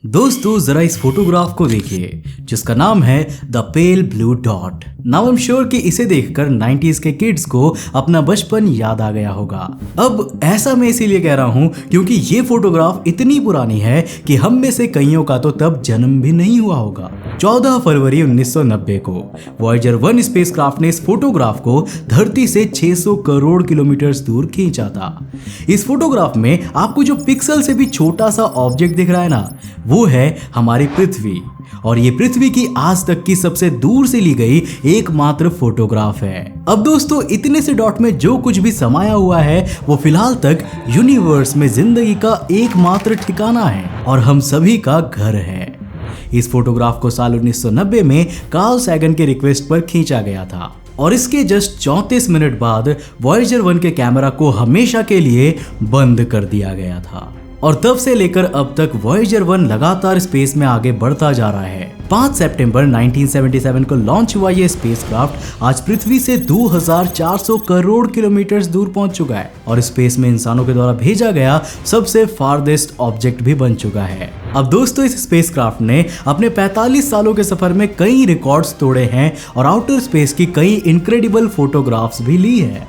दोस्तों जरा इस फोटोग्राफ को देखिए जिसका नाम है the pale blue dot. Now I am sure कि इसे देखकर 90s के किड्स को अपना बचपन याद आ गया होगा। अब ऐसा मैं इसीलिए कह रहा हूं क्योंकि ये फोटोग्राफ इतनी पुरानी है कि हम में से कईयों का तो तब जन्म भी नहीं हुआ होगा। 14 फरवरी 1990 को वॉयेजर 1 स्पेसक्राफ्ट ने इस फोटोग्राफ को धरती से 600 करोड़ किलोमीटर दूर खींचा था। इस फोटोग्राफ में आपको जो पिक्सल से भी छोटा सा ऑब्जेक्ट दिख रहा है ना, वो है हमारी पृथ्वी, और ये पृथ्वी की आज तक की सबसे दूर से ली गई एकमात्र फोटोग्राफ है। अब दोस्तों इतने से डॉट में जो कुछ भी समाया हुआ है वो फिलहाल तक यूनिवर्स में जिंदगी का एकमात्र ठिकाना है और हम सभी का घर है। इस फोटोग्राफ को साल 1990 में कार्ल सैगन के रिक्वेस्ट पर खींचा गया था और इसके जस्ट 34 मिनट बाद वॉयेजर 1 के कैमरा को हमेशा के लिए बंद कर दिया गया था और तब से लेकर अब तक वॉयेजर 1 लगातार स्पेस में आगे बढ़ता जा रहा है। 5 सितंबर 1977 को लॉन्च हुआ ये स्पेसक्राफ्ट आज पृथ्वी से 2400 करोड़ किलोमीटर दूर पहुंच चुका है और स्पेस में इंसानों के द्वारा भेजा गया सबसे फारदेस्ट ऑब्जेक्ट भी बन चुका है। अब दोस्तों इस स्पेसक्राफ्ट ने अपने 45 सालों के सफर में कई रिकॉर्ड्स तोड़े हैं और आउटर स्पेस की कई इनक्रेडिबल फोटोग्राफ्स भी ली है।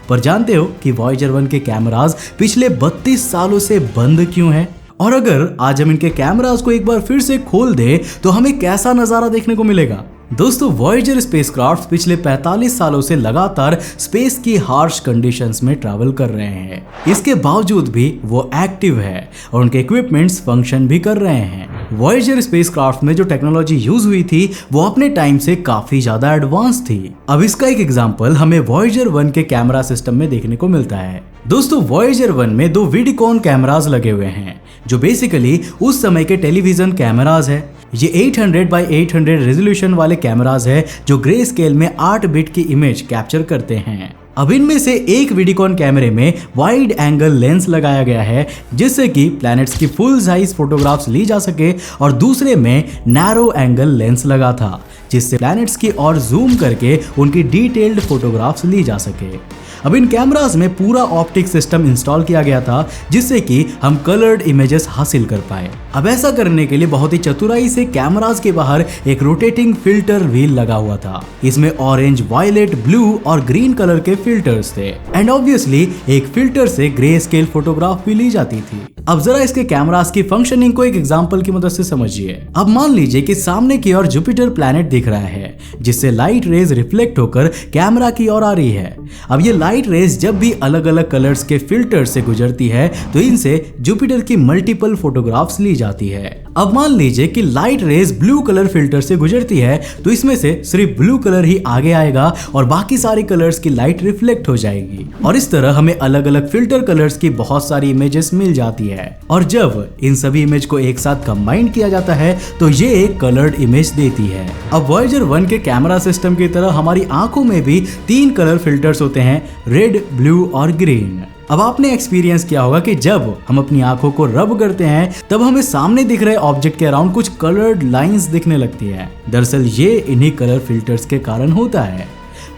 पर जानते हो कि वॉयेजर 1 के कैमरास पिछले 32 सालों से बंद क्यों हैं? और अगर आज हम इनके कैमरास को एक बार फिर से खोल दे तो हमें कैसा नजारा देखने को मिलेगा? दोस्तों वॉयेजर स्पेसक्राफ्ट पिछले 45 सालों से लगातार स्पेस की हार्श कंडीशंस में ट्रैवल कर रहे हैं। इसके बावजूद भी वो एक्टिव है और उनके इक्विपमेंट्स फंक्शन भी कर रहे हैं। वॉयेजर स्पेसक्राफ्ट में जो टेक्नोलॉजी यूज हुई थी वो अपने टाइम से काफी ज्यादा एडवांस थी। अब इसका एक एग्जांपल हमें वॉयेजर 1 के कैमरा सिस्टम में देखने को मिलता है। दोस्तों वॉयेजर 1 में 2 वीडिकॉन कैमरास लगे हुए हैं जो बेसिकली उस समय के टेलीविजन कैमरास है। ये 800 by 800 रेजोल्यूशन वाले कैमरास है जो ग्रे स्केल में 8 बिट की इमेज कैप्चर करते हैं। अब इनमें से एक वीडिकॉन कैमरे में वाइड एंगल लेंस लगाया गया है जिससे कि प्लैनेट्स की फुल साइज फोटोग्राफ्स ली जा सके और दूसरे में नैरो एंगल लेंस लगा था जिससे प्लैनेट्स की ओर जूम करके उनकी डिटेल्ड फोटोग्राफ्स ली जा सके। अब इन कैमरास में पूरा ऑप्टिक सिस्टम इंस्टॉल किया गया था जिससे कि हम कलर्ड इमेजेस हासिल कर पाए। अब ऐसा करने के लिए बहुत ही चतुराई से कैमरास के बाहर एक रोटेटिंग फिल्टर व्हील लगा हुआ था। इसमें ऑरेंज, वायलेट, ब्लू और ग्रीन कलर के फिल्टर्स थे एंड ऑब्वियसली एक फिल्टर से ग्रे स्केल फोटोग्राफ भी ली जाती थी। अब जरा इसके कैमरास की फंक्शनिंग को एक एग्जांपल की मदद से समझिए। अब मान लीजिए कि सामने की ओर जुपिटर प्लैनेट दिख रहा है जिससे लाइट रेज रिफ्लेक्ट होकर कैमरा की ओर आ रही है। अब ये लाइट रेज जब भी अलग अलग कलर्स के फिल्टर से गुजरती है तो इनसे जुपिटर की मल्टीपल फोटोग्राफ्स ली जाती है। अब मान लीजिए कि light rays blue colour filter से गुजरती है तो इसमें से सिर्फ ब्लू कलर ही आगे आएगा और बाकी सारी कलर्स की लाइट रिफ्लेक्ट हो जाएगी और इस तरह हमें अलग अलग फिल्टर कलर्स की बहुत सारी इमेजेस मिल जाती है। और जब इन सभी इमेज को एक साथ कंबाइन किया जाता है तो ये एक कलर्ड इमेज देती है। अब वॉयेजर 1 के कैमरा सिस्टम की तरह हमारी आंखों में भी 3 कलर फिल्टर्स होते हैं, रेड, ब्लू और ग्रीन। अब आपने एक्सपीरियंस किया होगा कि जब हम अपनी आंखों को रब करते हैं तब हमें सामने दिख रहे ऑब्जेक्ट के अराउंड कुछ कलर्ड लाइंस दिखने लगती है। दरअसल ये इन्हीं कलर फिल्टर्स के कारण होता है।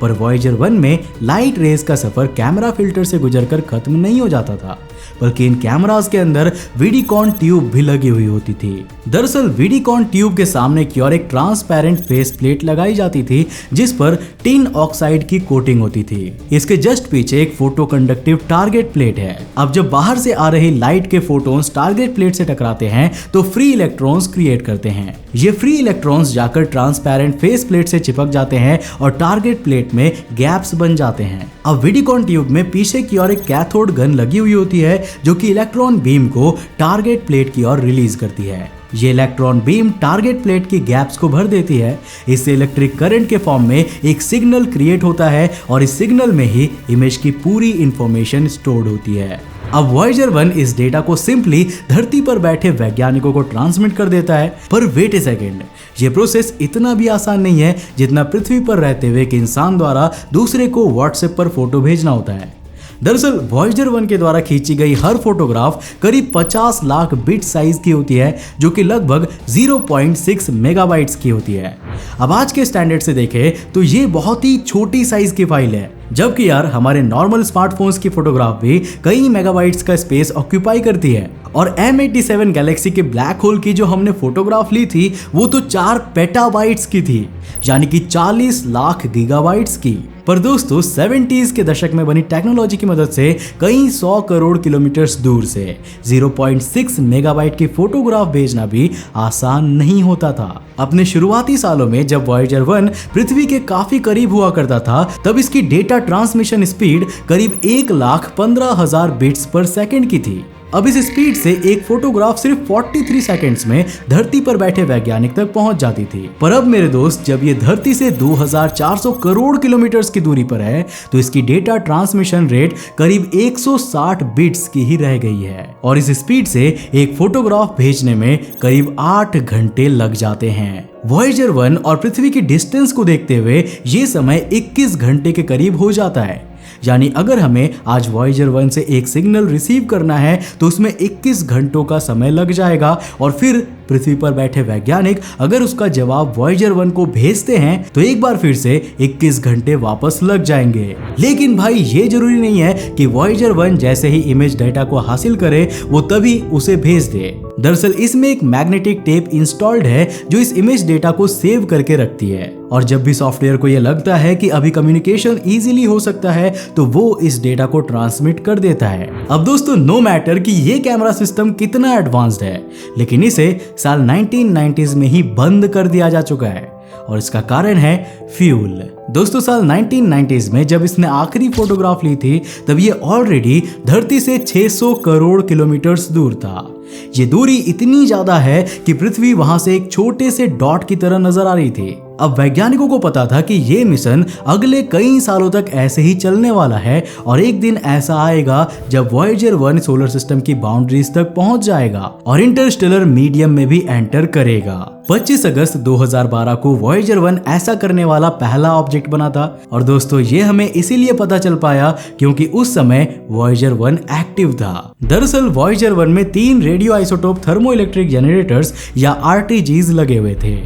पर वॉयेजर 1 में लाइट रेज का सफर कैमरा फिल्टर से गुजरकर खत्म नहीं हो जाता था बल्कि इन कैमरास के अंदर वीडिकॉन ट्यूब भी लगी हुई होती थी। दरअसल वीडिकॉन ट्यूब के सामने की ओर एक ट्रांसपेरेंट फेस प्लेट लगाई जाती थी जिस पर टिन ऑक्साइड की कोटिंग होती थी। इसके जस्ट पीछे एक फोटो कंडक्टिव टारगेट प्लेट है। अब जब बाहर से आ रही लाइट के फोटोन्स टारगेट प्लेट से टकराते हैं तो फ्री इलेक्ट्रॉन्स क्रिएट करते हैं। ये फ्री इलेक्ट्रॉन्स जाकर ट्रांसपेरेंट फेस प्लेट से चिपक जाते हैं और टारगेट प्लेट में गैप्स बन जाते हैं। अब वीडिकॉन ट्यूब में पीछे की ओर एक कैथोड गन लगी हुई होती है जो कि इलेक्ट्रॉन बीम को टारगेट प्लेट की ओर रिलीज करती है। ये इलेक्ट्रॉन बीम टारगेट प्लेट की गैप्स को भर देती है। इससे इलेक्ट्रिक करंट के फॉर्म में एक सिग्नल क्रिएट होता है और इस सिग्नल में ही इमेज की पूरी इंफॉर्मेशन स्टोर्ड होती है। अब वॉयेजर 1 इस डेटा को सिंपली धरती पर बैठे वैज्ञानिकों को ट्रांसमिट कर देता है। पर वेट ए सेकेंड, ये प्रोसेस इतना भी आसान नहीं है जितना पृथ्वी पर रहते हुए एक इंसान द्वारा दूसरे को व्हाट्सएप पर फोटो भेजना होता है। दरअसल वॉयेजर 1 के द्वारा खींची गई हर फोटोग्राफ करीब 50 लाख बिट साइज की होती है जो कि लगभग 0.6 मेगाबाइट्स की होती है। अब आज के स्टैंडर्ड से देखें तो ये बहुत ही छोटी साइज की फाइल है, जबकि यार हमारे नॉर्मल स्मार्टफोन्स की फोटोग्राफ भी कई मेगाबाइट्स का स्पेस ऑक्यूपाई करती है और M87 गैलेक्सी के ब्लैक होल की जो हमने फोटोग्राफ ली थी वो तो 4 पेटाबाइट्स की थी, यानी कि 40 लाख गीगाबाइट्स की। पर दोस्तों 70s के दशक में बनी टेक्नोलॉजी की मदद से कई 100 करोड़ किलोमीटर्स दूर से 0.6 मेगाबाइट की फोटोग्राफ भेजना भी आसान नहीं होता था। अपने शुरुआती सालों में जब वॉयेजर 1 पृथ्वी के काफी करीब हुआ करता था, तब इसकी डेटा ट्रांसमिशन स्पीड करीब 1,15,000 बिट्स पर सेकंड की थी। अब इस स्पीड से एक फोटोग्राफ सिर्फ 43 सेकंड्स में धरती पर बैठे वैज्ञानिक तक पहुंच जाती थी। पर अब मेरे दोस्त, जब ये धरती से 2400 करोड़ किलोमीटर्स की दूरी पर है, तो इसकी डेटा ट्रांसमिशन रेट करीब 160 बिट्स की ही रह गई है और इस स्पीड से एक फोटोग्राफ भेजने में करीब 8 घंटे लग जाते हैं। वॉयेजर 1 और पृथ्वी की डिस्टेंस को देखते हुए ये समय 21 घंटे के करीब हो जाता है। यानी अगर हमें आज वॉयेजर 1 से एक सिग्नल रिसीव करना है तो उसमें 21 घंटों का समय लग जाएगा और फिर पृथ्वी पर बैठे वैज्ञानिक अगर उसका जवाब वॉयेजर 1 को भेजते हैं तो एक बार फिर से 21 घंटे वापस लग जाएंगे। लेकिन भाई ये जरूरी नहीं है कि वॉयेजर 1 जैसे ही इमेज डेटा को हासिल करे वो तभी उसे भेज दे। दरअसल इसमें एक मैग्नेटिक टेप इंस्टॉल्ड है जो इस इमेज डेटा को सेव करके रखती है और जब भी सॉफ्टवेयर को ये लगता है कि अभी कम्युनिकेशन इजीली हो सकता है तो वो इस डेटा को ट्रांसमिट कर देता है। अब दोस्तों नो मैटर कि ये कैमरा सिस्टम कितना एडवांस्ड है, लेकिन इसे साल 1990s में ही बंद कर दिया जा चुका है और इसका कारण है फ्यूल। दोस्तों साल 1990s में जब इसने आखिरी फोटोग्राफ ली थी तब ये ऑलरेडी धरती से 600 करोड़ किलोमीटर्स दूर था। ये दूरी इतनी ज्यादा है कि पृथ्वी वहां से एक छोटे से डॉट की तरह नजर आ रही थी। अब वैज्ञानिकों को पता था कि ये मिशन अगले कई सालों तक ऐसे ही चलने वाला है और एक दिन ऐसा आएगा जब वॉयेजर 1 सोलर सिस्टम की बाउंड्रीज तक पहुंच जाएगा और इंटरस्टेलर मीडियम में भी एंटर करेगा। 25 अगस्त 2012 को वॉयेजर 1 ऐसा करने वाला पहला ऑब्जेक्ट बना था और दोस्तों ये हमें इसीलिए पता चल पाया क्योंकि उस समय वॉयेजर 1 एक्टिव था। दरअसल वॉयेजर 1 में 3 रेडियो आइसोटोप थर्मोइलेक्ट्रिक जनरेटर्स या RTGs लगे हुए थे।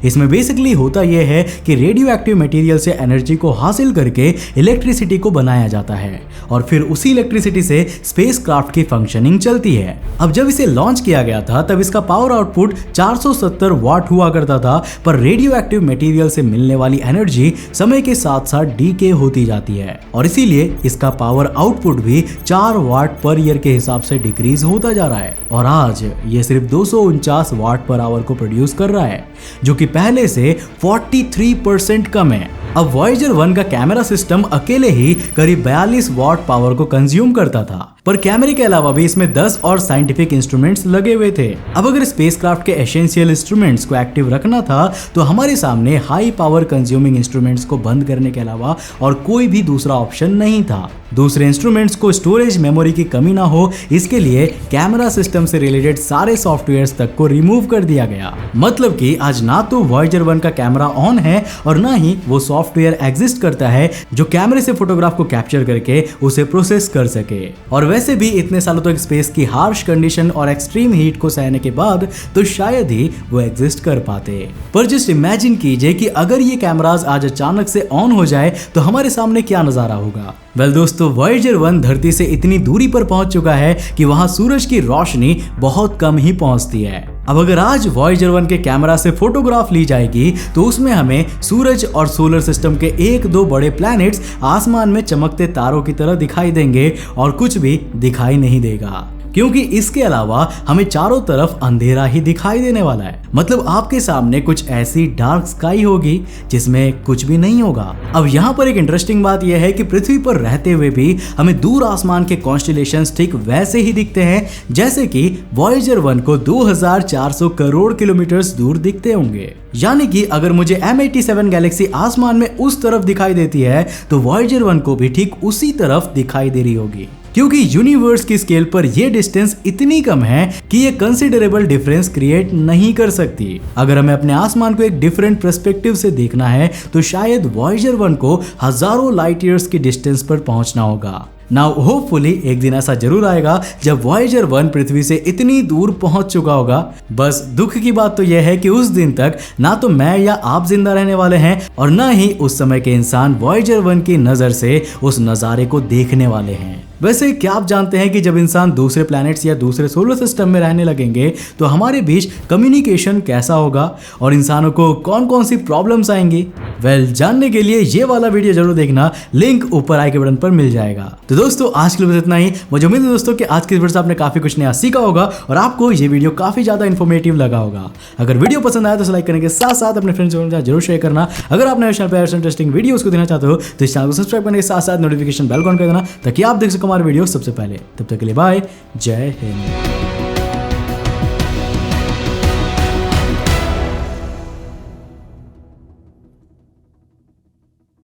इसमें बेसिकली होता यह है कि रेडियो एक्टिव मटेरियल से एनर्जी को हासिल करके इलेक्ट्रिसिटी को बनाया जाता है और फिर उसी इलेक्ट्रिसिटी से स्पेसक्राफ्ट की फंक्शनिंग चलती है। अब जब इसे लॉन्च किया गया था तब इसका पावर आउटपुट 470 वाट हुआ करता था, पर रेडियो एक्टिव मटेरियल से मिलने वाली एनर्जी समय के साथ साथ डीके होती जाती है और इसीलिए इसका पावर आउटपुट भी 4 वाट पर ईयर के हिसाब से डिक्रीज होता जा रहा है और आज ये सिर्फ 249 वाट पर आवर को प्रोड्यूस कर रहा है, जो कि पहले से 43% कम है। अब वॉयेजर 1 का कैमरा सिस्टम अकेले ही करीब 42 वाट पावर को कंज्यूम करता था, पर कैमरे के अलावा भी इसमें 10 और साइंटिफिक इंस्ट्रूमेंट्स लगे हुए थे। अब अगर स्पेसक्राफ्ट के एसेंशियल इंस्ट्रूमेंट्स को एक्टिव रखना था तो हमारे सामने हाई पावर कंज्यूमिंग इंस्ट्रूमेंट्स को बंद करने के अलावा और कोई भी दूसरा ऑप्शन नहीं था। दूसरे इंस्ट्रूमेंट्स को स्टोरेज मेमोरी की कमी ना हो, इसके लिए कैमरा सिस्टम से रिलेटेड सारे सॉफ्टवेयर्स तक को रिमूव कर दिया गया। मतलब कि आज ना तो वॉयेजर 1 का कैमरा ऑन है और ना ही वो सॉफ्टवेयर एग्जिस्ट करता है जो कैमरे से फोटोग्राफ को कैप्चर करके उसे प्रोसेस कर सके। और वैसे भी इतने सालों तक स्पेस की हार्श कंडीशन और एक्सट्रीम हीट को सहने के बाद तो शायद ही वो एग्जिस्ट कर पाते। पर जस्ट इमेजिन कीजिए कि अगर ये कैमराज आज अचानक से ऑन हो जाए तो हमारे सामने क्या नजारा होगा। वेल दोस्तों, वॉयेजर 1 धरती से इतनी दूरी पर पहुंच चुका है कि वहां सूरज की रोशनी बहुत कम ही पहुंचती है। अब अगर आज वॉयेजर 1 के कैमरा से फोटोग्राफ ली जाएगी तो उसमें हमें सूरज और सोलर सिस्टम के 1-2 बड़े प्लैनेट्स आसमान में चमकते तारों की तरह दिखाई देंगे और कुछ भी दिखाई नहीं देगा, क्योंकि इसके अलावा हमें चारों तरफ अंधेरा ही दिखाई देने वाला है। मतलब आपके सामने कुछ ऐसी डार्क स्काई होगी जिसमें कुछ भी नहीं होगा। अब यहाँ पर एक इंटरेस्टिंग बात यह है कि पृथ्वी पर रहते हुए भी हमें दूर आसमान के कॉन्स्टेलेशंस ठीक वैसे ही दिखते हैं जैसे कि वॉयेजर 1 को 2400 करोड़ किलोमीटर्स दूर दिखते होंगे। यानी कि अगर मुझे M87 गैलेक्सी आसमान में उस तरफ दिखाई देती है तो वॉयेजर 1 को भी ठीक उसी तरफ दिखाई दे रही होगी, क्योंकि यूनिवर्स की स्केल पर यह डिस्टेंस इतनी कम है कि ये कंसिडरेबल डिफरेंस क्रिएट नहीं कर सकती। अगर हमें अपने आसमान को एक डिफरेंट पर्सपेक्टिव से देखना है तो शायद वॉयेजर 1 को हजारों लाइट ईयर्स की डिस्टेंस पर पहुंचना होगा। नाउ होपफुली एक दिन ऐसा जरूर आएगा जब वॉयेजर 1 पृथ्वी से इतनी दूर पहुंच चुका होगा। बस दुख की बात तो यह है कि उस दिन तक ना तो मैं या आप जिंदा रहने वाले हैं और ना ही उस समय के इंसान वॉयेजर 1 की नजर से उस नजारे को देखने वाले हैं। वैसे क्या आप जानते हैं कि जब इंसान दूसरे प्लैनेट्स या दूसरे सोलर सिस्टम में रहने लगेंगे तो हमारे बीच कम्युनिकेशन कैसा होगा और इंसानों को कौन कौन सी प्रॉब्लम्स आएंगी? जानने के लिए ये वाला वीडियो जरूर देखना, लिंक ऊपर आई के बटन पर मिल जाएगा। तो दोस्तों आज के लिए बस इतना ही। मुझे उम्मीद है दोस्तों कि आज के वीडियो से आपने काफी कुछ नया सीखा होगा और आपको ये वीडियो काफी ज्यादा इन्फॉर्मेटिव लगा होगा। अगर वीडियो पसंद आया तो लाइक करने के साथ साथ अपने फ्रेंड्स के साथ जरूर शेयर करना। अगर आप नए चैनल पर ऐसे इंटरेस्टिंग वीडियोस को देखना चाहते हो तो इस चैनल को सब्सक्राइब करने के साथ साथ नोटिफिकेशन बेल ऑन कर देना ताकि आप देख सको हमारे वीडियो सबसे पहले। तब तक के लिए बाय, जय हिंद।